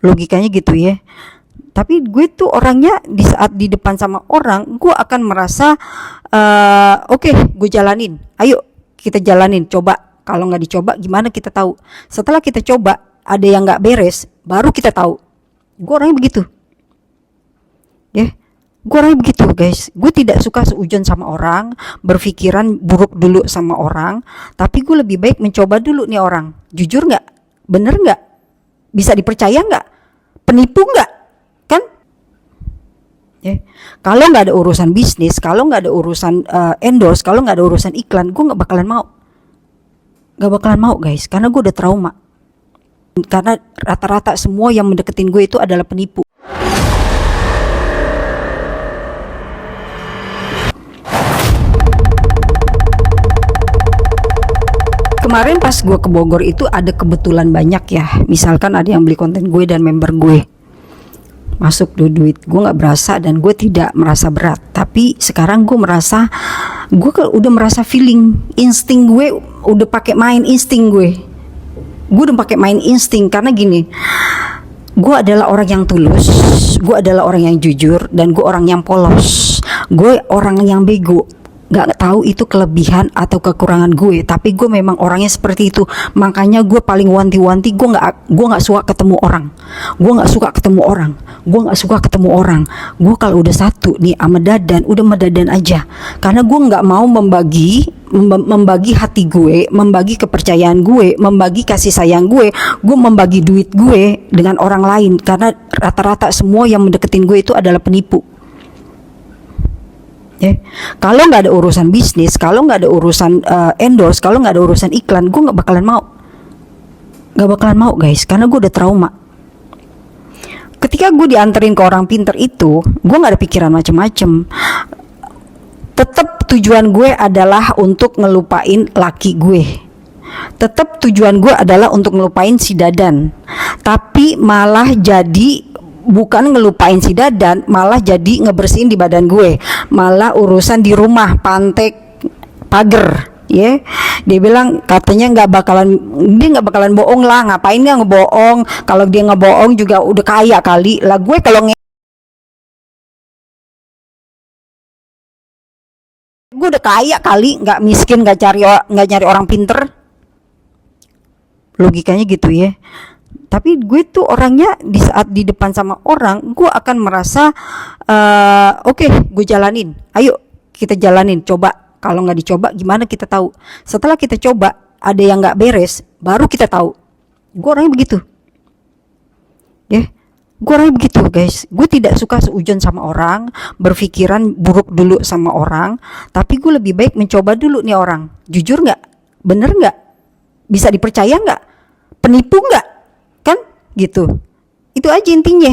logikanya gitu ya. Tapi gue tuh orangnya di saat di depan sama orang, gue akan merasa oke, gue jalanin. Ayo kita jalanin, coba. Kalau nggak dicoba, gimana kita tahu? Setelah kita coba, ada yang nggak beres, baru kita tahu. Gue orangnya begitu, ya. Gue orangnya begitu, guys. Gue tidak suka seujon sama orang, berpikiran buruk dulu sama orang. Tapi gue lebih baik mencoba dulu nih orang. Jujur nggak? Bener nggak? Bisa dipercaya nggak? Penipu nggak? Kan? Ya. Kalau nggak ada urusan bisnis, kalau nggak ada urusan endorse, kalau nggak ada urusan iklan, gue nggak bakalan mau. Gak bakalan mau, guys, karena gue udah trauma. Karena rata-rata semua yang mendeketin gue itu adalah penipu. Kemarin pas gue ke Bogor itu ada kebetulan banyak ya. Misalkan ada yang beli konten gue dan member gue. Masuk duit gue nggak berasa dan gue tidak merasa berat. Tapi sekarang gue merasa, gue udah merasa feeling, insting gue udah pakai main insting gue udah pakai main insting. Karena gini, gue adalah orang yang tulus, gue adalah orang yang jujur, dan gue orang yang polos. Gue orang yang bego. Gak tahu itu kelebihan atau kekurangan gue, tapi gue memang orangnya seperti itu. Makanya gue paling wanti-wanti, gue nggak suka ketemu orang. Gue kalau udah satu nih sama Dadan, udah sama Dadan aja. Karena gue nggak mau membagi hati gue, membagi kepercayaan gue, membagi kasih sayang gue membagi duit gue dengan orang lain. Karena rata-rata semua yang mendeketin gue itu adalah penipu. Kalau nggak ada urusan bisnis, kalau nggak ada urusan endorse, kalau nggak ada urusan iklan, gue nggak bakalan mau, guys, karena gue udah trauma. Ketika gue dianterin ke orang pinter itu, gue nggak ada pikiran macem-macem. Tetap tujuan gue adalah untuk ngelupain laki gue. Tetap tujuan gue adalah untuk ngelupain si Dadan. Tapi malah jadi bukan ngelupain si Dadan, malah jadi ngebersihin di badan gue, malah urusan di rumah, pantek, pagar, ya. Dia bilang katanya dia nggak bakalan bohong lah, ngapain dia ngebohong? Kalau dia ngebohong juga udah kaya kali lah. Gue kalau gue udah kaya kali, nggak miskin, nggak nyari orang pinter. Logikanya gitu ya. Tapi gue tuh orangnya di saat di depan sama orang, gue akan merasa oke, gue jalanin. Ayo kita jalanin, coba. Kalau nggak dicoba, gimana kita tahu? Setelah kita coba, ada yang nggak beres, baru kita tahu. Gue orangnya begitu, ya. Gue orangnya begitu, guys. Gue tidak suka seujon sama orang, berpikiran buruk dulu sama orang. Tapi gue lebih baik mencoba dulu nih orang. Jujur nggak? Bener nggak? Bisa dipercaya nggak? Penipu nggak? Kan gitu. Itu aja intinya.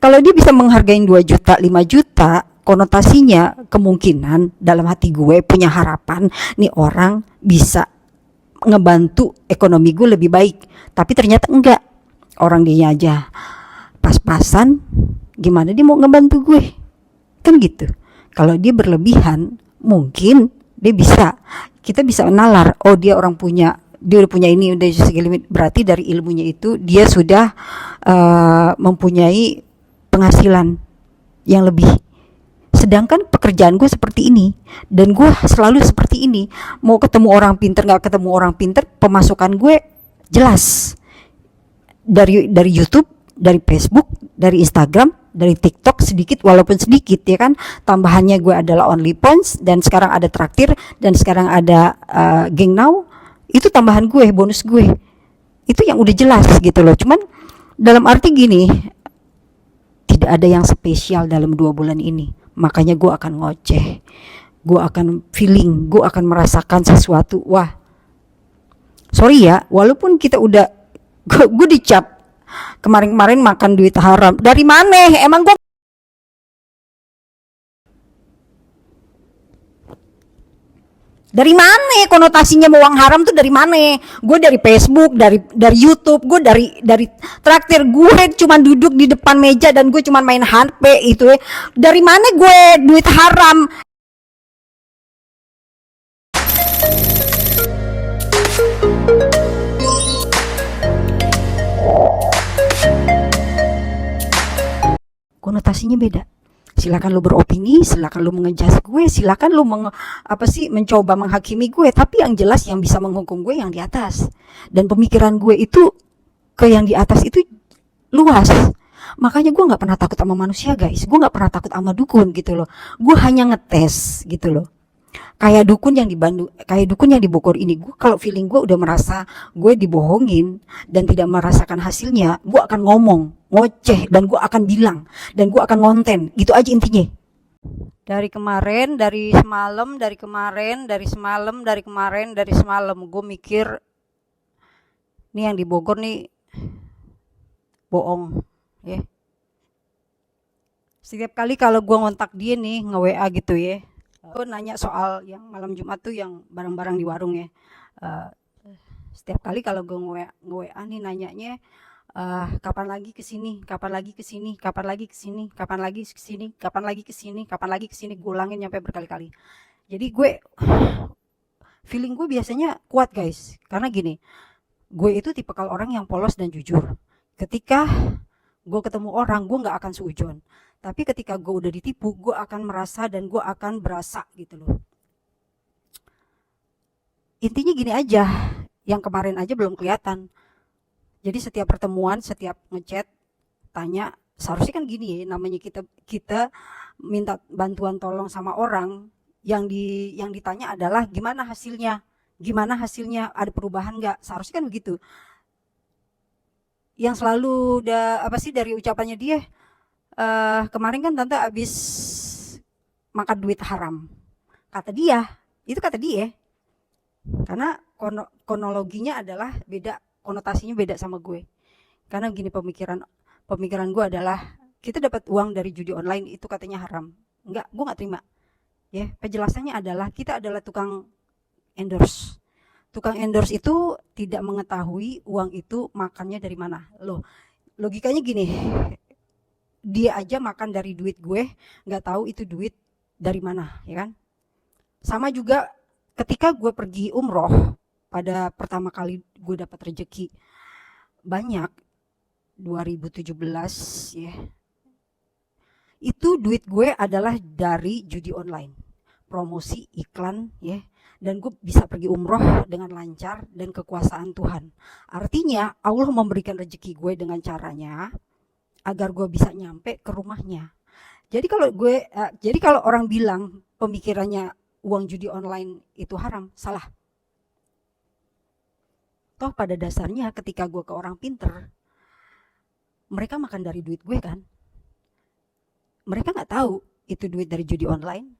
Kalau dia bisa menghargai 2 juta, 5 juta, konotasinya kemungkinan dalam hati gue punya harapan nih orang bisa ngebantu ekonomi gue lebih baik. Tapi ternyata enggak. Orang dia aja pas-pasan, gimana dia mau ngebantu gue? Kan gitu. Kalau dia berlebihan, mungkin kita bisa menalar, oh dia udah punya ini, udah segini, berarti dari ilmunya itu dia sudah mempunyai penghasilan yang lebih. Sedangkan pekerjaan gue seperti ini, dan gue selalu seperti ini. Mau ketemu orang pinter, nggak ketemu orang pinter, pemasukan gue jelas dari YouTube, dari Facebook, dari Instagram, dari TikTok, sedikit walaupun sedikit, ya kan. Tambahannya gue adalah OnlyFans, dan sekarang ada Traktir, dan sekarang ada Geng Now. Itu tambahan gue, bonus gue. Itu yang udah jelas gitu loh. Cuman dalam arti gini, tidak ada yang spesial dalam 2 bulan ini. Makanya gue akan ngoceh. Gue akan feeling, gue akan merasakan sesuatu. Wah, sorry ya, walaupun kita udah, gue dicap kemarin makan duit haram. Dari mana? Emang gue dari mana konotasinya mau uang haram tuh dari mana? Gue dari Facebook, dari YouTube, gue dari Traktir. Gue cuma duduk di depan meja dan gue cuma main HP itu ya. Dari mana gue duit haram? konotasinya beda. Silakan lu beropini, silakan lu mengejas gue, silakan lu mencoba menghakimi gue, tapi yang jelas yang bisa menghukum gue yang di atas. Dan pemikiran gue itu ke yang di atas itu luas. Makanya gue nggak pernah takut sama manusia, guys. Gue nggak pernah takut sama dukun gitu loh. Gue hanya ngetes gitu loh. Kayak dukun yang di Bandung, kayak dukun yang di Bogor ini, gue kalau feeling gue udah merasa gue dibohongin dan tidak merasakan hasilnya, gue akan ngomong, ngoceh, dan gue akan bilang, dan gue akan ngonten, gitu aja intinya. Dari kemarin, dari semalam, gue mikir, nih yang di Bogor nih bohong, ya. Setiap kali kalau gue ngontak dia nih, nge-WA gitu ya, gue nanya soal yang malam Jumat tuh yang barang-barang di warung ya. Setiap kali kalau gue nge-WA nih nanyanya, kapan lagi kesini, gue ulangin nyampe berkali-kali. Jadi gue feeling gue biasanya kuat, guys, karena gini, gue itu tipe kalau orang yang polos dan jujur. Ketika gue ketemu orang, gue nggak akan seujon. Tapi ketika gue udah ditipu, gue akan merasa dan gue akan berasa gitu loh. Intinya gini aja, yang kemarin aja belum kelihatan. Jadi setiap pertemuan, setiap ngechat, tanya, seharusnya kan gini ya, namanya kita minta bantuan tolong sama orang, yang ditanya adalah gimana hasilnya, ada perubahan nggak? Seharusnya kan begitu. Yang selalu dari ucapannya dia, kemarin kan tante habis makan duit haram, kata dia, karena kronologinya adalah beda, konotasinya beda sama gue. Karena gini, pemikiran gue adalah kita dapat uang dari judi online itu katanya haram. Enggak, gue nggak terima. Ya, penjelasannya adalah kita adalah tukang endorse. Tukang endorse itu tidak mengetahui uang itu makannya dari mana. Loh, logikanya gini, dia aja makan dari duit gue, nggak tahu itu duit dari mana, ya kan? Sama juga ketika gue pergi umroh, pada pertama kali gue dapat rezeki banyak, 2017 ya, itu duit gue adalah dari judi online, promosi, iklan ya, dan gue bisa pergi umroh dengan lancar dan kekuasaan Tuhan. Artinya Allah memberikan rezeki gue dengan caranya agar gue bisa nyampe ke rumahnya. Jadi kalau orang bilang pemikirannya uang judi online itu haram, salah. Toh pada dasarnya ketika gue ke orang pinter, mereka makan dari duit gue kan. Mereka nggak tahu itu duit dari judi online.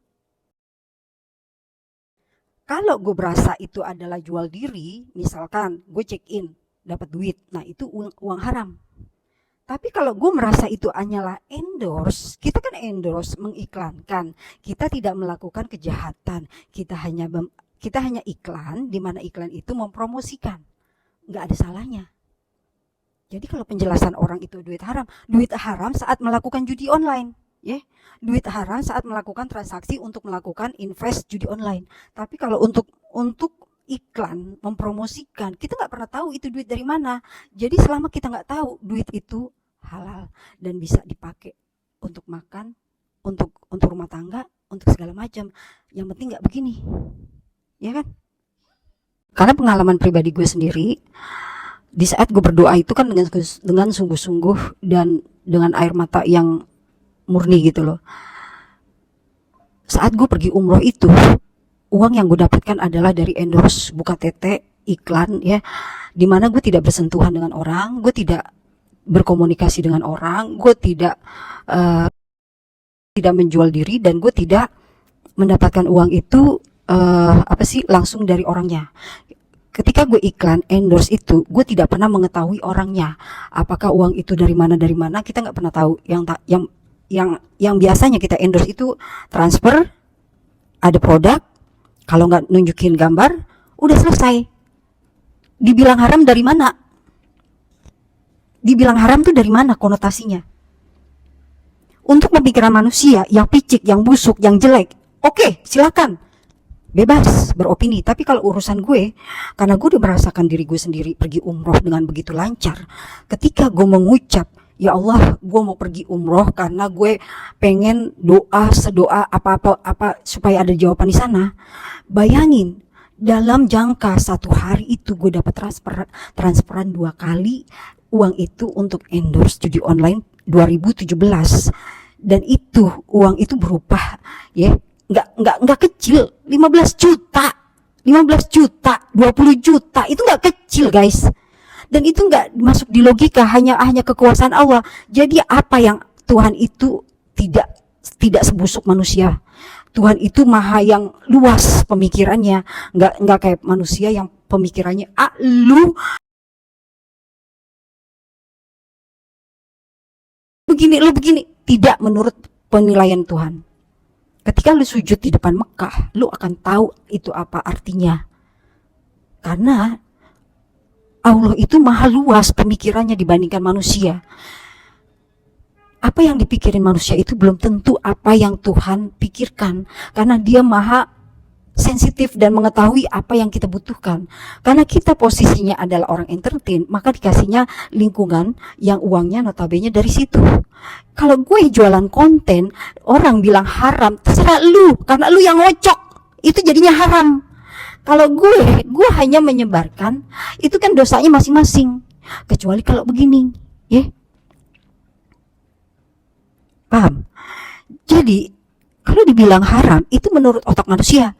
Kalau gue berasa itu adalah jual diri, misalkan gue check in dapat duit, nah itu uang haram. Tapi kalau gue merasa itu hanyalah endorse, kita kan endorse, mengiklankan, kita tidak melakukan kejahatan, kita hanya iklan, di mana iklan itu mempromosikan, nggak ada salahnya. Jadi kalau penjelasan orang itu duit haram saat melakukan judi online, ya, duit haram saat melakukan transaksi untuk melakukan invest judi online. Tapi kalau untuk iklan mempromosikan, kita nggak pernah tahu itu duit dari mana. Jadi selama kita nggak tahu, duit itu halal dan bisa dipakai untuk makan, untuk rumah tangga, untuk segala macam. Yang penting nggak begini, ya kan? Karena pengalaman pribadi gue sendiri, di saat gue berdoa itu kan dengan sungguh-sungguh dan dengan air mata yang murni gitu loh. Saat gue pergi umroh itu, uang yang gue dapatkan adalah dari endorse, buka tete, iklan ya, dimana gue tidak bersentuhan dengan orang, gue tidak berkomunikasi dengan orang, gue tidak menjual diri, dan gue tidak mendapatkan uang itu langsung dari orangnya. Ketika gue iklan endorse itu, gue tidak pernah mengetahui orangnya, apakah uang itu dari mana, kita nggak pernah tahu. Yang biasanya kita endorse itu transfer, ada produk, kalau nggak nunjukin gambar, udah selesai. Dibilang haram dari mana? Dibilang haram tuh dari mana konotasinya? Untuk pemikiran manusia yang picik, yang busuk, yang jelek, oke, silakan, bebas beropini. Tapi kalau urusan gue, karena gue udah merasakan diri gue sendiri pergi umroh dengan begitu lancar, ketika gue mengucap ya Allah, gue mau pergi umroh karena gue pengen sedoa apa supaya ada jawaban di sana. Bayangin, dalam jangka 1 hari itu gue dapat transferan 2 kali uang itu untuk endorse judi online 2017. Dan itu uang itu berupa, ya, nggak kecil, 15 juta, 20 juta itu nggak kecil, guys. Dan itu nggak masuk di logika, hanya kekuasaan Allah. Jadi apa yang Tuhan itu tidak sebusuk manusia. Tuhan itu maha yang luas pemikirannya, nggak kayak manusia yang pemikirannya lu begini, tidak menurut penilaian Tuhan. Ketika lu sujud di depan Mekah, lu akan tahu itu apa artinya. Karena Allah itu maha luas pemikirannya dibandingkan manusia. Apa yang dipikirin manusia itu belum tentu apa yang Tuhan pikirkan, karena dia maha sensitif dan mengetahui apa yang kita butuhkan. Karena kita posisinya adalah orang entertain, maka dikasihnya lingkungan yang uangnya notabene dari situ. Kalau gue jualan konten, orang bilang haram, terserah lu, karena lu yang ngocok, itu jadinya haram. Kalau gue hanya menyebarkan, itu kan dosanya masing-masing. Kecuali kalau begini, ya. Paham? Jadi, kalau dibilang haram, itu menurut otak manusia.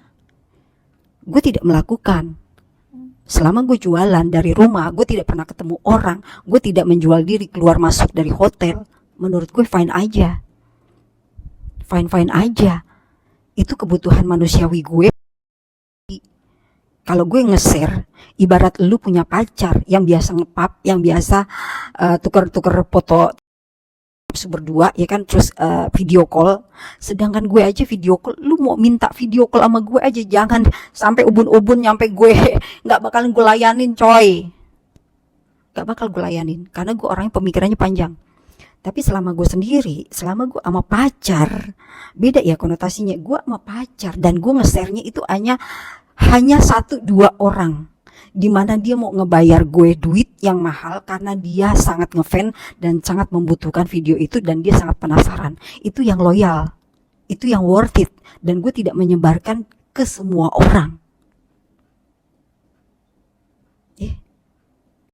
Gue tidak melakukan. Selama gue jualan dari rumah, gue tidak pernah ketemu orang, gue tidak menjual diri keluar masuk dari hotel. Menurut gue fine aja. Fine aja. Itu kebutuhan manusiawi gue. Kalau gue nge-share, ibarat lu punya pacar yang biasa ngepap, yang biasa tuker-tuker foto berdua, ya kan, terus video call. Sedangkan gue aja video call, lu mau minta video call sama gue aja, jangan sampai ubun-ubun nyampe gue, nggak bakalan gue layanin, coy. Nggak bakal gue layanin, karena gue orangnya pemikirannya panjang. Tapi selama gue sendiri, selama gue sama pacar, beda ya konotasinya. Gue sama pacar dan gue nge-share-nya itu hanya 1-2 orang, dimana dia mau ngebayar gue duit yang mahal karena dia sangat ngefan dan sangat membutuhkan video itu, dan dia sangat penasaran. Itu yang loyal, itu yang worth it, dan gue tidak menyebarkan ke semua orang.